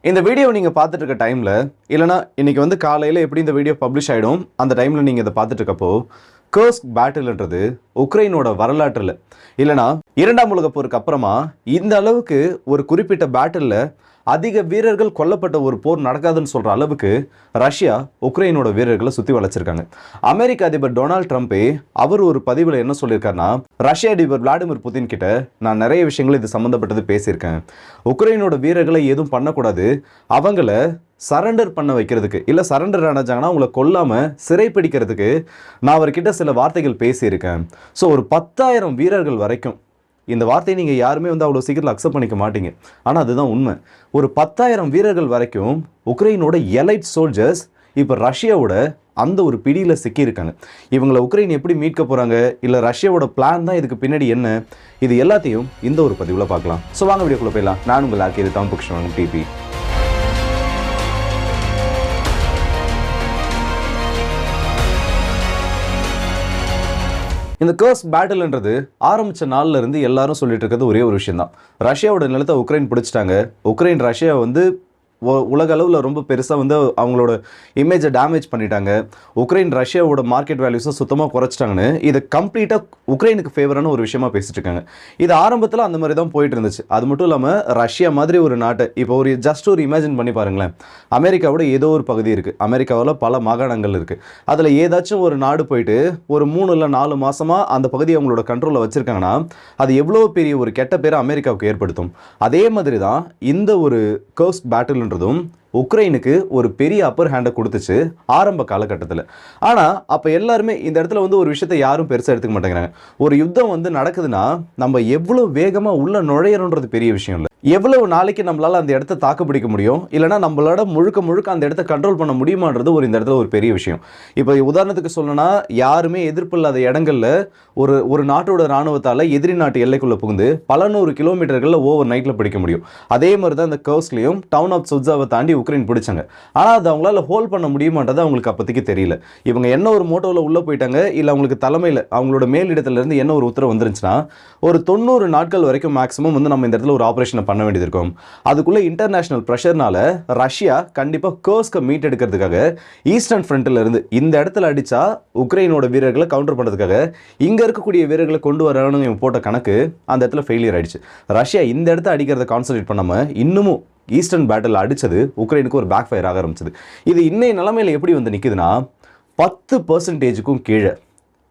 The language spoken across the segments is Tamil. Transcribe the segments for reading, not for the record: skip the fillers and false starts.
இந்த வீடியோ நீங்கள் பார்த்துட்டு இருக்க டைமில் இல்லைனா இன்றைக்கி வந்து காலையில் எப்படி இந்த வீடியோ பப்ளிஷ் ஆகிடும் அந்த டைமில் நீங்கள் இதை பார்த்துட்டு இருக்கப்போ கர்ஸ்க் பேட்டில்ன்றது உக்ரைனோட வரலாற்றில் இல்லைனா இரண்டாம் உலகப் போருக்கு அப்புறமா இந்த அளவுக்கு ஒரு குறிப்பிட்ட பேட்டிலில் அதிக வீரர்கள் கொல்லப்பட்ட ஒரு போர் நடக்காதுன்னு சொல்கிற அளவுக்கு ரஷ்யா உக்ரைனோட வீரர்களை சுற்றி வளைச்சிருக்காங்க. அமெரிக்க அதிபர் டொனால்ட் ட்ரம்ப்பே அவர் ஒரு பதிவில் என்ன சொல்லியிருக்காருன்னா, ரஷ்ய அதிபர் விளாடிமிர் புதின் கிட்ட நான் நிறைய விஷயங்கள் இது சம்மந்தப்பட்டது பேசியிருக்கேன். உக்ரைனோட வீரர்களை எதுவும் பண்ணக்கூடாது, அவங்கள சரண்டர் பண்ண வைக்கிறதுக்கு இல்லை சரண்டர் ஆனாச்சாங்கன்னா அவங்கள கொல்லாமல் சிறைப்பிடிக்கிறதுக்கு நான் அவர்கிட்ட சில வார்த்தைகள் பேசியிருக்கேன். ஸோ ஒரு 10,000 வீரர்கள் வரைக்கும் இந்த வார்த்தையை நீங்கள் யாருமே வந்து அவ்வளோ சீக்கிரத்தில் அக்செப்ட் பண்ணிக்க மாட்டீங்க. ஆனால் அதுதான் உண்மை. ஒரு 10,000 வீரர்கள் வரைக்கும் உக்ரைனோட எலைட் சோல்ஜர்ஸ் இப்போ ரஷ்யாவோட அந்த ஒரு பிடியில் சிக்கியிருக்காங்க. இவங்களை உக்ரைன் எப்படி மீட்க போகிறாங்க, இல்லை ரஷ்யாவோட பிளான் தான் இதுக்கு பின்னாடி என்ன, இது எல்லாத்தையும் இந்த ஒரு பதிவில் பார்க்கலாம். ஸோ வாங்க வீடியோக்குள்ளே போயிடலாம். நான் உங்கள் ஆக்கியது தாம் புக்ஷன் டிபி. இந்த கர்ஸ்க் பேட்டில்ன்றது ஆரம்பித்த நாளில் இருந்து எல்லாரும் சொல்லிட்டு இருக்கிறது ஒரே ஒரு விஷயம் தான். ரஷ்யாவோட நிலத்தை உக்ரைன் பிடிச்சிட்டாங்க. உக்ரைன் ரஷ்யா வந்து உலக அளவில் ரொம்ப பெருசாக வந்து அவங்களோட இமேஜை டேமேஜ் பண்ணிட்டாங்க. உக்ரைன் ரஷ்யாவோட மார்க்கெட் வேல்யூஸை சுத்தமாக குறைச்சிட்டாங்கன்னு இதை கம்ப்ளீட்டாக உக்ரைனுக்கு ஃபேவரான ஒரு விஷயமா பேசிட்டு இருக்காங்க. இது ஆரம்பத்தில் அந்த மாதிரி தான் போயிட்டு இருந்துச்சு. அது மட்டும் இல்லாமல் ரஷ்யா மாதிரி ஒரு நாட்டை இப்போ ஒரு இமேஜின் பண்ணி பாருங்களேன். அமெரிக்காவோட ஏதோ ஒரு பகுதி இருக்குது, அமெரிக்காவில் பல மாகாணங்கள் இருக்குது. அதில் ஏதாச்சும் ஒரு நாடு போயிட்டு ஒரு 3 இல்லை 4 மாதமாக அந்த பகுதியை அவங்களோட கண்ட்ரோலில் வச்சுருக்காங்கன்னா அது எவ்வளோ பெரிய ஒரு கெட்ட பேரை அமெரிக்காவுக்கு ஏற்படுத்தும். அதே மாதிரி தான் இந்த ஒரு கர்ஸ்க் பேட்டில் உக்ரைனுக்கு ஒரு பெரிய அப்பர் ஹேண்டை கொடுத்துச்சு ஆரம்ப காலகட்டத்தில். ஆனால் அப்போ எல்லாருமே இந்த இடத்துல வந்து ஒரு விஷயத்தை யாரும் பெருசாக எடுத்துக்க மாட்டேங்கிறாங்க. ஒரு யுத்தம் வந்து நடக்குதுன்னா நம்ம எவ்வளோ வேகமாக உள்ள நுழையணுன்றது பெரிய விஷயம் இல்லை, எவ்வளவு நாளைக்கு நம்மளால் அந்த இடத்த தாக்கு பிடிக்க முடியும், இல்லைனா நம்மளோட முழுக்க அந்த இடத்த கண்ட்ரோல் பண்ண முடியுமான்றது இந்த இடத்துல ஒரு பெரிய விஷயம். இப்போ உதாரணத்துக்கு சொல்லணும்னா, யாருமே எதிர்ப்பு இல்லாத இடங்களில் ஒரு நாட்டோட இராணுவத்தால் எதிரி நாட்டு எல்லைக்குள்ளே புகுந்து பல 100 கிலோமீட்டர்களில் ஓவர் நைட்டில் பிடிக்க முடியும். அதே மாதிரி தான் இந்த கர்ஸ்க்லையும் டவுன் ஆஃப் சுட்ஸாவை தாண்டி உக்ரைன் பிடிச்சாங்க. ஆனால் அது அவங்களால ஹோல்ட் பண்ண முடியுமான்றது அவங்களுக்கு அப்போதைக்கு தெரியல. இவங்க என்ன ஒரு மோட்டோவில் உள்ளே போயிட்டாங்க, இல்லை அவங்களுக்கு தலைமையில் அவங்களோட மேலிடத்துலேருந்து என்ன ஒரு உத்தரவு வந்துருந்துச்சுன்னா, ஒரு 90 நாட்கள் வரைக்கும் மேக்ஸிமம் வந்து நம்ம இந்த இடத்துல ஒரு ஆப்ரேஷனை பண்ண வேண்டியது இருக்கும். அதுக்குள்ள இன்டர்நேஷனல் பிரஷர்னால ரஷ்யா கண்டிப்பாக கர்ஸ்கை மீட் எடுக்கிறதுக்காக ஈஸ்டர்ன் ஃப்ரண்ட்ல இருந்து இந்த இடத்துல அடிச்சா உக்ரைனோட வீரர்களை கவுண்டர் பண்ணுறதுக்காக இங்கே இருக்கக்கூடிய வீரர்களை கொண்டு வரணும்னு போட்ட கணக்கு அந்த இடத்துல ஃபெயிலியர் ஆயிடுச்சு. ரஷ்யா இந்த இடத்த அடிக்கிறத கான்சன்ட்ரேட் பண்ணாமல் இன்னமும் ஈஸ்டர்ன் பேட்டில் அடித்தது உக்ரைனுக்கு ஒரு பேக் ஃபயர் ஆக ஆரம்பிச்சது. இது இன்னைய நிலைமையில் எப்படி வந்து நிற்குதுன்னா, 10% கீழே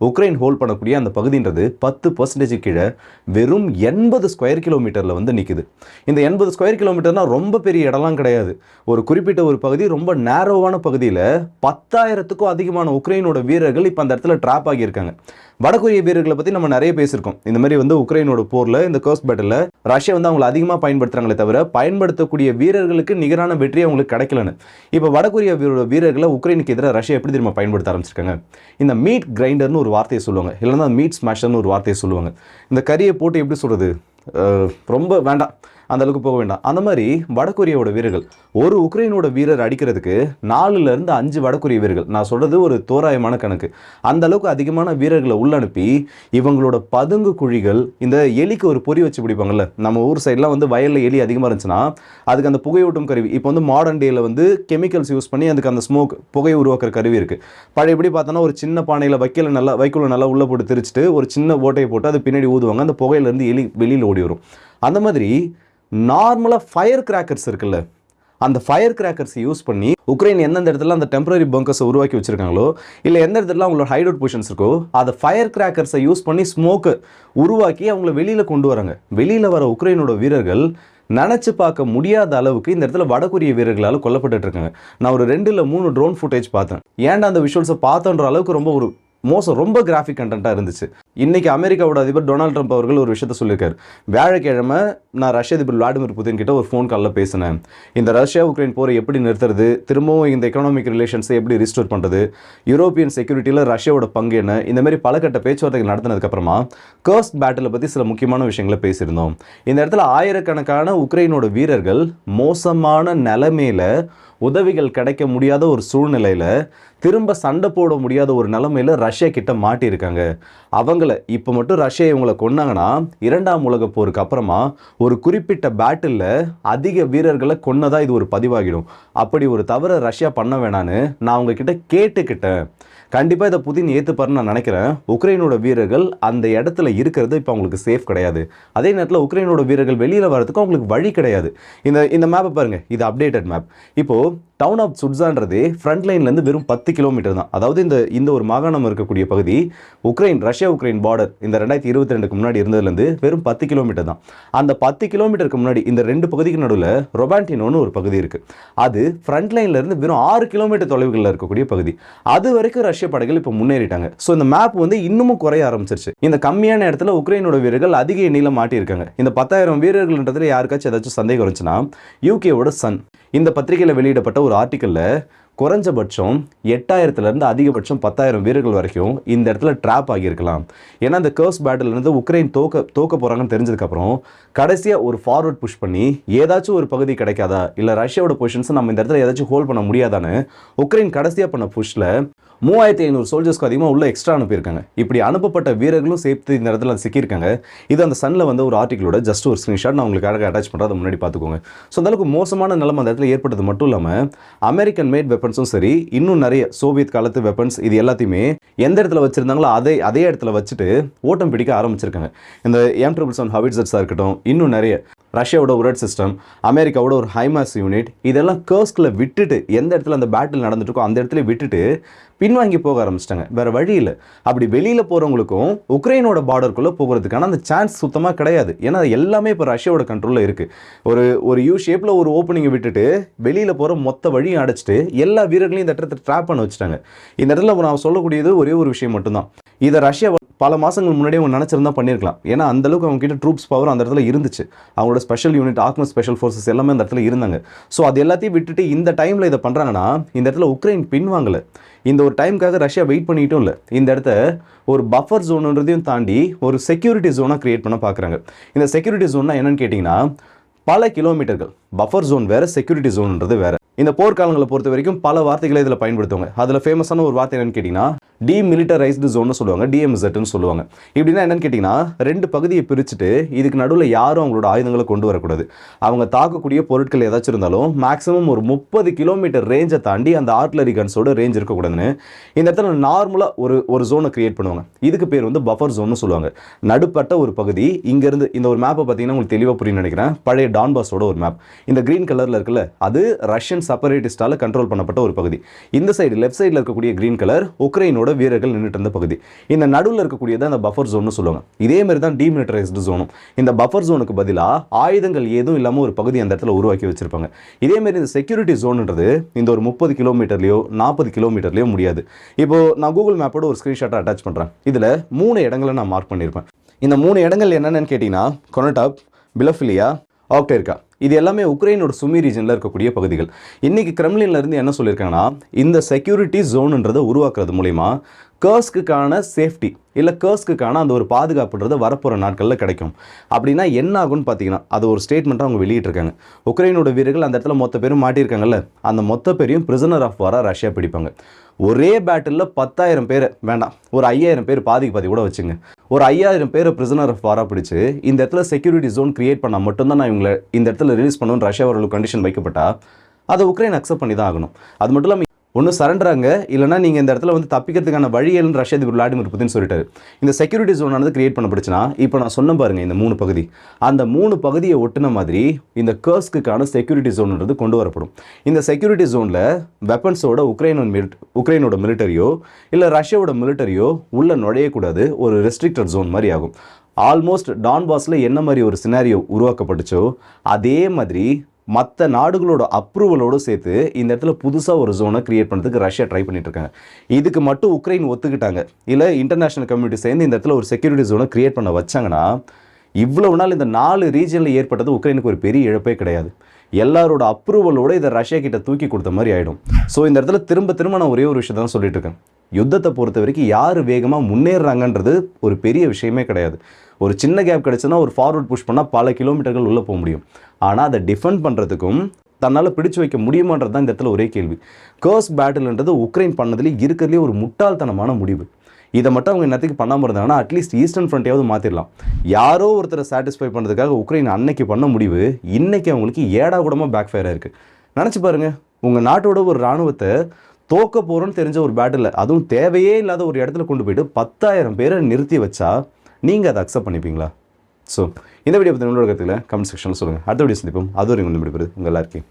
உக்ரைன் ஹோல்ட் பண்ணக்கூடிய அந்த பகுதின்றது 10% கீழே வெறும் 80 ஸ்கொயர் கிலோமீட்டரில் வந்து நிற்குது. இந்த 80 ஸ்கொயர் கிலோமீட்டர்னால் ரொம்ப பெரிய இடம்லாம் கிடையாது. ஒரு குறிப்பிட்ட ஒரு பகுதி, ரொம்ப நேரோவான பகுதியில் 10,000க்கும் அதிகமான உக்ரைனோட வீரர்கள் இப்போ அந்த இடத்துல ட்ராப் ஆகியிருக்காங்க. வடகொரிய வீரர்களை பற்றி நம்ம நிறைய பேசியிருக்கோம். இந்த மாதிரி வந்து உக்ரைனோட போரில் இந்த கர்ஸ்க் பேட்டில் ரஷ்யா வந்து அவங்களை அதிகமாக பயன்படுத்துகிறாங்களே தவிர பயன்படுத்தக்கூடிய வீரர்களுக்கு நிகரான வெற்றி அவங்களுக்கு கிடைக்கலன்னு. இப்போ வடகொரிய வீரர்களை உக்ரைனுக்கு எதிராக ரஷ்யா எப்படி திரும்ப பயன்படுத்த ஆரம்பிச்சிருக்காங்க. இந்த மீட் கிரைண்டர்னு ஒரு வார்த்தையை சொல்லுவாங்க, இல்லைன்னா மீட் ஸ்மாஷர்னு ஒரு வார்த்தையை சொல்லுவாங்க. இந்த கறியை போட்டு எப்படி சொல்கிறது, ரொம்ப வேண்டாம், அந்த அளவுக்கு போக வேண்டாம். அந்த மாதிரி வடகொரியாவோட வீரர்கள் ஒரு உக்ரைனோட வீரர் அடிக்கிறதுக்கு 4லேருந்து 5 வடகொரிய வீரர்கள், நான் சொல்கிறது ஒரு தோராயமான கணக்கு, அந்த அளவுக்கு அதிகமான வீரர்களை உள்ளனுப்பி இவங்களோட பதுங்கு குழிகள், இந்த எலிக்கு ஒரு பொறி வச்சு பிடிப்பாங்கல்ல, நம்ம ஊர் சைட்லாம் வந்து வயலில் எலி அதிகமாக இருந்துச்சுன்னா அதுக்கு அந்த புகையூட்டும் கருவி, இப்போ வந்து மாடர்ன் டேயில் வந்து கெமிக்கல்ஸ் யூஸ் பண்ணி அதுக்கு அந்த ஸ்மோக் புகையை உருவாக்குற கருவி இருக்குது. பழையபடி பார்த்தோன்னா ஒரு சின்ன பானையில் வைக்கோல நல்லா உள்ளே போட்டு திரிச்சிட்டு ஒரு சின்ன ஓட்டையை போட்டு அது பின்னாடி ஊதுவாங்க, அந்த புகையிலேருந்து எலி வெளியில் ஓடி வரும். அந்த மாதிரி நார்மலாக ஃபயர் கிராக்கர்ஸ் இருக்குல்ல, அந்த ஃபயர் கிராக்கர்ஸை யூஸ் பண்ணி உக்ரைன் எந்தெந்த இடத்துல அந்த டெம்பரரி பங்கர்ஸை உருவாக்கி வச்சுருக்காங்களோ, இல்லை எந்த இடத்துல அவங்களோட ஹைட் அவுட் பொசிஷன்ஸ் இருக்கோ, அதை ஃபயர் கிராக்கர்ஸை யூஸ் பண்ணி ஸ்மோக்கை உருவாக்கி அவங்கள வெளியில் கொண்டு வராங்க. வெளியில் வர உக்ரைனோட வீரர்கள் நினச்சி பார்க்க முடியாத அளவுக்கு இந்த இடத்துல வடகொரிய வீரர்களால் கொல்லப்பட்டு இருக்காங்க. நான் ஒரு 2 இல்லை 3 ட்ரோன் ஃபுட்டேஜ் பார்த்தேன். ஏன்டா அந்த விஷுவல்ஸை பார்த்தோன்ற அளவுக்கு ரொம்ப ஒரு ரொம்ப கிராஃபிக் கண்டென்ட்டாக இருந்துச்சு. இன்றைக்கி அமெரிக்காவோட அதிபர் டொனால்ட் ட்ரம்ப் அவர்கள் ஒரு விஷயத்த சொல்லியிருக்காரு. வியாழக்கிழமை நான் ரஷ்ய அதிபர் விளாடிமிர் புதின் கிட்ட ஒரு ஃபோன் காலில் பேசினேன். இந்த ரஷ்யா உக்ரைன் போரை எப்படி நிறுத்துறது, திரும்பவும் இந்த எக்கனாமிக் ரிலேஷன்ஸை எப்படி ரிஸ்டோர் பண்ணுறது, யூரோப்பியன் செக்யூரிட்டியில் ரஷ்யாவோட பங்கு என்ன, இந்த மாதிரி பல கட்ட பேச்சுவார்த்தைகள் நடத்தினதுக்கப்புறமா கர்ஸ்க் பேட்டிலை பற்றி சில முக்கியமான விஷயங்களை பேசியிருந்தோம். இந்த இடத்துல ஆயிரக்கணக்கான உக்ரைனோட வீரர்கள் மோசமான நிலைமையில் உதவிகள் கிடைக்க முடியாத ஒரு சூழ்நிலையில் திரும்ப சண்டை போட முடியாத ஒரு நிலைமையில் ரஷ்யா கிட்ட மாட்டியிருக்காங்க. அவங்கள ஆகலை. இப்போ மட்டும் ரஷ்யா இவங்களை கொன்னாங்கன்னா 2ஆம் உலக போருக்கு அப்புறமா ஒரு குறிப்பிட்ட பேட்டிலில் அதிக வீரர்களை கொன்னதா இது ஒரு பதிவாகிடும். அப்படி ஒரு தவறை ரஷ்யா பண்ண வேணான்னு நான் உங்ககிட்ட கேட்டுக்கிட்டேன். கண்டிப்பாக இதை புதின் ஏற்றுப்பாருன்னு நான் நினைக்கிறேன். உக்ரைனோட வீரர்கள் அந்த இடத்துல இருக்கிறது இப்போ அவங்களுக்கு சேஃப் கிடையாது. அதே நேரத்தில் உக்ரைனோட வீரர்கள் வெளியில் வரதுக்கும் அவங்களுக்கு வழி கிடையாது. இந்த மேப்பை பாருங்கள், இது அப்டேட்டட் மேப். இப்போது டவுன் ஆஃப் சுட்ஸான்றதே ஃப்ரண்ட் லைன்லேருந்து வெறும் 10 கிலோமீட்டர் தான். அதாவது இந்த ஒரு மாகாணம் இருக்கக்கூடிய பகுதி ரஷ்யா உக்ரைன் பார்டர் இந்த 2022க்கு முன்னாடி இருந்ததுலேருந்து வெறும் 10 கிலோமீட்டர் தான். அந்த 10 கிலோமீட்டருக்கு முன்னாடி இந்த 2 பகுதிக்கு நடுவில் ரொபான்டினோன்னு ஒரு பகுதி இருக்குது. அது ஃப்ரண்ட் லைன்லேருந்து வெறும் 6 கிலோமீட்டர் தொலைவுகளில் இருக்கக்கூடிய பகுதி. அது வரைக்கும் ரஷ்ய படைகள் இப்போ முன்னேறிட்டாங்க. ஸோ இந்த மேப் இன்னமும் குறைய ஆரம்பிச்சிருச்சு. இந்த கம்மியான இடத்துல உக்ரைனோட வீரர்கள் அதிக எண்ணில மாட்டியிருக்காங்க. இந்த 10,000 வீரர்கள்ன்றதுல யாருக்காச்சும் ஏதாச்சும் சந்தேகம் இருந்துச்சுன்னா யூகேவோட சன் இந்த பத்திரிகையில் வெளியிடப்பட்ட ஒரு ஆர்டிக்கலில் குறைஞ்சபட்சம் 8,000லேருந்து அதிகபட்சம் 10,000 வீரர்கள் வரைக்கும் இந்த இடத்துல ட்ராப் ஆகியிருக்கலாம். ஏன்னா இந்த கர்ஸ் பேட்டிலிருந்து உக்ரைன் தோக்க போகிறாங்கன்னு தெரிஞ்சதுக்கப்புறம் கடைசியாக ஒரு ஃபார்வர்ட் புஷ் பண்ணி ஏதாச்சும் ஒரு பகுதி கிடைக்காதா, இல்லை ரஷ்யாவோட பொசிஷன்ஸை நம்ம இந்த இடத்துல ஏதாச்சும் ஹோல்ட் பண்ண முடியாதான்னு உக்ரைன் கடைசியாக பண்ண புஷ்ல 3,500 சோல்ஜர்ஸ்க்கு அதிகமாக உள்ள எக்ஸ்ட்ரா அனுப்பியிருக்காங்க. இப்படி அனுப்பப்பட்ட வீரர்களும் சேர்த்து இந்த இடத்துல சிக்கியிருக்காங்க. இது அந்த சன்னில் ஒரு ஆர்டிகளோட ஜஸ்ட் ஒரு ஸ்க்ரீன்ஷாட் நான் உங்களுக்கு அட்டாச் பண்ணுறேன், அதை முன்னாடி பார்த்துக்கோங்க. ஸோ அந்தளவுக்கு மோசமான நிலைமை அந்த இடத்துல ஏற்பட்டது மட்டும் இல்லாமல் அமெரிக்கன் மேட் வெப்பன்ஸும் சரி, இன்னும் நிறைய சோவியத் காலத்து வெப்பன்ஸ் இது எல்லாத்தையுமே எந்த இடத்துல வச்சிருந்தாங்களோ அதே இடத்துல வச்சுட்டு ஓட்டம் பிடிக்க ஆரம்பிச்சிருக்காங்க. இந்த M777 ஹவிட்சர்ஸாக இருக்கட்டும், இன்னும் நிறைய ரஷ்யாவோட உரட் சிஸ்டம், அமெரிக்காவோட ஒரு ஹைமாஸ் யூனிட், இதெல்லாம் கர்ஸ்கில் விட்டுட்டு எந்த இடத்துல அந்த பேட்டில் நடந்துட்டு இருக்கோ அந்த இடத்துல விட்டுட்டு பின்வாங்கி போக ஆரம்பிச்சிட்டாங்க. வேற வழி இல்லை. அப்படி வெளியில் போகிறவங்களுக்கும் உக்ரைனோட பார்டருக்குள்ளே போகிறதுக்கான அந்த சான்ஸ் சுத்தமாக கிடையாது. ஏன்னா எல்லாமே இப்போ ரஷ்யாவோட கண்ட்ரோலில் இருக்குது. ஒரு யூ ஷேப்பில் ஒரு ஓப்பனிங்கை விட்டுட்டு வெளியில் போகிற மொத்த வழியும் அடைச்சிட்டு எல்லா வீரர்களையும் இந்த இடத்துல ட்ராப் பண்ண வச்சுட்டாங்க. இந்த இடத்துல நான் சொல்லக்கூடியது ஒரே ஒரு விஷயம் மட்டும்தான். இதை ரஷ்யா பல மாதங்கள் முன்னாடியே அவங்க நினச்சிருந்தா பண்ணியிருக்கலாம். ஏன்னா அந்தளவுக்கு அவங்க கிட்ட ட்ரூப்ஸ் பவர் அந்த இடத்துல இருந்துச்சு. அவங்களோட ஸ்பெஷல் யூனிட், ஆக்மஸ் ஸ்பெஷல் ஃபோர்ஸஸ் எல்லாமே அந்த இடத்துல இருந்தாங்க. ஸோ அது எல்லாத்தையும் விட்டுட்டு இந்த டைமில் இதை பண்ணுறாங்கன்னா இந்த இடத்துல உக்ரைன் பின்வாங்கலை. இந்த ஒரு டைமுக்காக ரஷ்யா வெயிட் பண்ணிட்டும் இல்லை. இந்த இடத்த ஒரு பஃபர் ஜோனுன்றதையும் தாண்டி ஒரு செக்யூரிட்டி ஜோனாக கிரியேட் பண்ண பார்க்குறாங்க. இந்த செக்யூரிட்டி ஜோன்னா என்னன்னு கேட்டிங்கன்னா பல கிலோமீட்டர்கள். பஃபர் ஜோன் வேறு, செக்யூரிட்டி ஜோன்ன்றது வேறு. இந்த போர்க்காலங்களை பொறுத்த வரைக்கும் பல வார்த்தைகளை இதில் பயன்படுத்துவாங்க. அதில் ஃபேமஸான ஒரு வார்த்தை என்னன்னு கேட்டிங்கன்னா டீமிலிட்டரைஸ்டு ஜோன்னு சொல்லுவாங்க, DMZன்னு சொல்லுவாங்க. இப்படின்னா என்னன்னு கேட்டிங்கன்னா 2 பகுதியை பிரிச்சுட்டு இதுக்கு நடுவில் யாரும் அவங்களோட ஆயுதங்களை கொண்டு வரக்கூடாது. அவங்க தாக்கக்கூடிய பொருட்கள் ஏதாச்சும் இருந்தாலும் மேக்ஸிமம் ஒரு 30 கிலோமீட்டர் ரேஞ்சை தாண்டி அந்த ஆர்ட்லரி கன்ஸோட ரேஞ்ச் இருக்கக்கூடாதுன்னு இந்த இடத்துல நார்மலாக ஒரு ஜோனை கிரியேட் பண்ணுவாங்க. இதுக்கு பேர் பஃபர் ஜோன்னு சொல்லுவாங்க. நடுப்பட்ட ஒரு பகுதி. இங்கேருந்து இந்த ஒரு மேப்பை பார்த்தீங்கன்னா உங்களுக்கு தெளிவாக புரியும் நினைக்கிறேன். பழைய டான்பாஸோட ஒரு மேப். இந்த கிரீன் கலரில் இருக்குல்ல, அது ரஷ்யன் செப்பரேட்டிஸ்டால கண்ட்ரோல் பண்ணப்பட்ட ஒரு பகுதி. இந்த சைடு லெஃப்ட் சைடில் இருக்கக்கூடிய கிரீன் கலர் உக்ரைனோட வீரர்கள் நின்றுட்டு இருந்த பகுதி. இந்த நடுவில் இருக்கக்கூடியது அந்த பஃபர் ஜோன்னு சொல்லுவாங்க. இதே மாதிரி தான் டீமிலிட்டரைஸ்டு ஜோனும். இந்த பஃபர் ஜோனுக்கு பதிலாக ஆயுதங்கள் ஏதும் இல்லாமல் ஒரு பகுதி அந்த இடத்துல உருவாக்கி வச்சிருப்பாங்க. இதே மாதிரி இந்த செக்யூரிட்டி ஜோன்ன்றது இந்த ஒரு 30 கிலோமீட்டர்லையோ 40 கிலோமீட்டர்லையோ முடியாது. இப்போ நான் கூகுள் மேப்போட ஒரு ஸ்க்ரீன்ஷாட்டை அட்டாச் பண்ணுறேன். இதில் 3 இடங்களை நான் மார்க் பண்ணியிருப்பேன். இந்த 3 இடங்கள் என்னென்னு கேட்டிங்கன்னா கொனடாப், பிலோஃபிலியா, ஆக்டேர்கா. இது எல்லாமே உக்ரைனோட சுமி ரீஜனில் இருக்கக்கூடிய பகுதிகள். இன்றைக்கி கிரெம்லின்லேருந்து என்ன சொல்லியிருக்காங்கன்னா இந்த செக்யூரிட்டி ஜோனுன்றதை உருவாக்குறது மூலிமா கர்ஸ்க்குக்கான சேஃப்டி இல்லை கர்ஸ்க்குக்கான அந்த ஒரு பாதுகாப்புன்றது வரப்போகிற நாட்களில் கிடைக்கும். அப்படின்னா என்ன ஆகும்னு பார்த்தீங்கன்னா அது ஒரு ஸ்டேட்மெண்ட்டாக அவங்க வெளியிட்டிருக்காங்க. உக்ரைனோட வீரர்கள் அந்த இடத்துல மொத்த பேரும் மாட்டியிருக்காங்கல்ல, அந்த மொத்த பேரையும் பிரிசனர் ஆஃப் வாராக ரஷ்யா பிடிப்பாங்க. ஒரே பேட்டிலில் 10,000 பேரை வேண்டாம், ஒரு 5,000 பேர் பாதி கூட வச்சுங்க. ஒரு 5,000 பேரை பிரிசனர் ஆஃப் வாராக பிடிச்சி இந்த இடத்துல செக்யூரிட்டி ஜோன் கிரியேட் பண்ணால் மட்டும்தான் நான் இவங்களை இந்த இடத்துல ரிலீஸ் பண்ணணும்னு ரஷ்யா ஒரு கண்டிஷன் வைக்கப்பட்டா அதை உக்ரைன் அக்செப்ட் பண்ணி தான் ஆகணும். அது மட்டும் இல்லாமல் ஒன்று சரண்டராங்க, இல்லைனா நீங்கள் இந்த இடத்துல தப்பிக்கிறதுக்கான வழியல்னு ரஷ்யா அதிபர் விளாடிமிர் புதின் சொல்லிட்டாரு. இந்த செக்யூரிட்டி ஜோனானது கிரியேட் பண்ணப்படுச்சுன்னா இப்போ நான் சொன்ன பாருங்க இந்த 3 பகுதி, அந்த 3 பகுதியை ஒட்டின மாதிரி இந்த கர்ஸ்க்குக்கான செக்யூரிட்டி ஜோன்ன்றது கொண்டு வரப்படும். இந்த செக்யூரிட்டி ஜோனில் வெப்பன்ஸோட உக்ரைனோட மிலிட்டரியோ இல்லை ரஷ்யாவோட மிலிட்டரியோ உள்ள நுழையக்கூடாது. ஒரு ரெஸ்ட்ரிக்டட் ஜோன் மாதிரி ஆகும். ஆல்மோஸ்ட் டான்பாஸில் என்ன மாதிரி ஒரு சினாரியோ உருவாக்கப்பட்டுச்சோ அதே மாதிரி மற்ற நாடுகளோட அப்ரூவலோடு சேர்த்து இந்த இடத்துல புதுசாக ஒரு ஜோனை கிரியேட் பண்ணுறதுக்கு ரஷ்யா ட்ரை பண்ணிட்டு இருக்காங்க. இதுக்கு மட்டும் உக்ரைன் ஒத்துக்கிட்டாங்க, இல்லை இன்டர்நேஷனல் கம்யூனிட்டி சேர்ந்து இந்த இடத்துல ஒரு செக்யூரிட்டி ஜோனை கிரியேட் பண்ண வச்சாங்கன்னா இவ்வளவு நாள் இந்த 4 ரீஜனில் ஏற்பட்டது உக்ரைனுக்கு ஒரு பெரிய இழப்பே கிடையாது. எல்லாரோட அப்ரூவலோடு இதை ரஷ்யா கிட்ட தூக்கி கொடுத்த மாதிரி ஆகிடும். ஸோ இந்த இடத்துல திரும்ப நான் ஒரே ஒரு விஷயம் தான் சொல்லிட்டு இருக்கேன். யுத்தத்தை பொறுத்த வரைக்கும் யார் வேகமாக முன்னேறாங்கன்றது ஒரு பெரிய விஷயமே கிடையாது. ஒரு சின்ன கேப் கிடச்சுன்னா ஒரு ஃபார்வர்ட் புஷ் பண்ணால் பல கிலோமீட்டர்கள் உள்ளே போக முடியும். ஆனால் அதை டிஃபெண்ட் பண்ணுறதுக்கும் தன்னால் பிடிச்சு வைக்க முடியுமான்றது தான் இந்த இடத்துல ஒரே கேள்வி. கர்ஸ் பேட்டில்ன்றது உக்ரைன் பண்ணதுலேயே இருக்கிறதுலே ஒரு முட்டாள்தனமான முடிவு. இதை மட்டும் அவங்க என்னத்துக்கு பண்ணாமல் இருந்தாங்கன்னா அட்லீஸ்ட் ஈஸ்டர்ன் ஃப்ரண்ட்டையாவது மாற்றிடலாம். யாரோ ஒருத்தரை சாட்டிஸ்ஃபை பண்ணுறதுக்காக உக்ரைன் அன்னைக்கு பண்ண முடிவு இன்னைக்கு அவங்களுக்கு ஏடா கூடமாக பேக் ஃபயராக இருக்குது. நினச்சி பாருங்கள், உங்கள் நாட்டோட ஒரு இராணுவத்தை தோக்க போகிறோன்னு தெரிஞ்ச ஒரு பேட்டில், அதுவும் தேவையே இல்லாத ஒரு இடத்துல கொண்டு போயிட்டு 10,000 பேரை நிறுத்தி வச்சா நீங்கள் அதை அக்செப்ட் பண்ணிப்பீங்களா? ஸோ இந்த வீடியோ பற்றி உங்களோட கருத்துல கமெண்ட் செக்ஷனில் சொல்லுங்கள். அடுத்த வீடியோ சந்திப்போம். அது வரைக்கும் வந்து விடுபடுது உங்கள் எல்லாருக்கும்.